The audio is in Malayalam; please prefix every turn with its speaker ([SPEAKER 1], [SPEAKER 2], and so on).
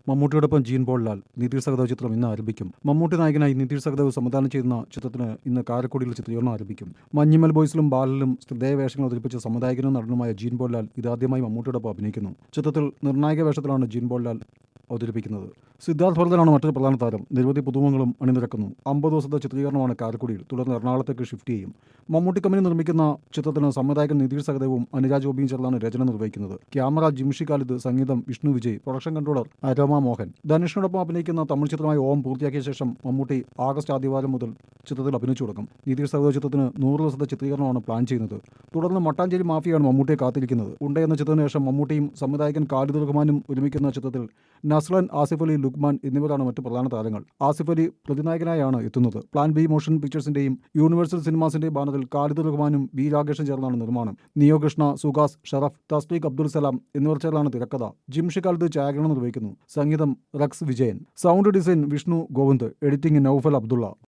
[SPEAKER 1] മമ്മൂട്ടിയോടൊപ്പം ജീൻ പോൾ ലാൽ. നിതീഷ് സഹദേവ് ചിത്രം ഇന്ന് ആരംഭിക്കും. മമ്മൂട്ടി നായകനായി നിതീഷ് സഹദേവ് സംവിധാനം ചെയ്യുന്ന ചിത്രത്തിന് ഇന്ന് കാരക്കുടിയിൽ ചിത്രീകരണം ആരംഭിക്കും. മഞ്ഞുമൽ ബോയ്സിലും ബാലനിലും ശ്രദ്ധേയ വേഷങ്ങൾ അവതരിപ്പിച്ച സംവിധായകനും നടനുമായ ജീൻ പോൾ ലാൽ ഇതാദ്യമായി മമ്മൂട്ടിയോടൊപ്പം അഭിനയിക്കുന്നു. ചിത്രത്തിൽ നിർണായക വേഷത്തിലാണ് ജീൻ പോൾ ലാൽ അവതരിപ്പിക്കുന്നത്. സിദ്ധാർത്ഥ് ഭരതനാണ് മറ്റൊരു പ്രധാന താരം. നിരവധി പുതുമുഖങ്ങളും അണിനിരക്കുന്നു. 50 ദിവസത്തെ ചിത്രീകരണമാണ് കാരക്കുടിയിൽ. തുടർന്ന് എറണാകുളത്തേക്ക് ഷിഫ്റ്റ് ചെയ്യും. മമ്മൂട്ടി കമ്പനി നിർമ്മിക്കുന്ന ചിത്രത്തിന് സംവിധായകൻ നിതീഷ് സഹദേവും അനുരാജ് ഗോപിയും ചേർന്നാണ് രചന നിർവഹിക്കുന്നത്. ക്യാമറ ജിംഷി ഖാലിദ്, സംഗീതം വിഷ്ണു വിജയ്, പ്രൊഡക്ഷൻ കൺട്രോളർ അരോമ മോഹൻ. ധനുഷിനോടൊപ്പം അഭിനയിക്കുന്ന തമിഴ് ചിത്രമായ ഓം പൂർത്തിയാക്കിയ ശേഷം മമ്മൂട്ടി ആഗസ്റ്റ് ആദ്യവാരം മുതൽ ചിത്രത്തിൽ അഭിനയിച്ചു തുടങ്ങും. നിതീഷ് സഹദേവ് ചിത്രത്തിന് 100 ദിവസത്തെ ചിത്രീകരണമാണ് പ്ലാൻ ചെയ്യുന്നത്. തുടർന്ന് മട്ടാഞ്ചേരി മാഫിയാണ് മമ്മൂട്ടിയെ കാത്തിരിക്കുന്നത്. ഉണ്ട എന്ന ചിത്രത്തിന് ശേഷം മമ്മൂട്ടിയും സംവിധായകൻ ഖാലിദ് റഹ്മാനും ഒരുമിക്കുന്ന ചിത്രത്തിൽ നസ്ലൻ, ആസിഫ് അലി, ലുക്മാൻ എന്നിവരാണ് മറ്റ് പ്രധാന താരങ്ങൾ. ആസിഫ് അലി പ്രതിനായകനായാണ് എത്തുന്നത്. പ്ലാൻ ബി മോഷൻ പിക്ചേഴ്സിന്റെയും യൂണിവേഴ്സൽ സിനിമാസിന്റെയും ബാനറിൽ ഖാലിദ് റഹ്മാനും ബി രാകേഷും ചേർന്നാണ് നിർമ്മാണം. നിയോ കൃഷ്ണ, സുഹാസ്, ഷറഫ്, തസ്ലീഖ് അബ്ദുൽ സലാം എന്നിവർ ചേർന്നാണ് തിരക്കഥ. ജിംഷി ഖാലിദ് ഛായാഗ്രഹണം നിർവഹിക്കുന്നു. സംഗീതം Rex Vijayan. Sound design Vishnu Govind. Editing Noufal Abdulla.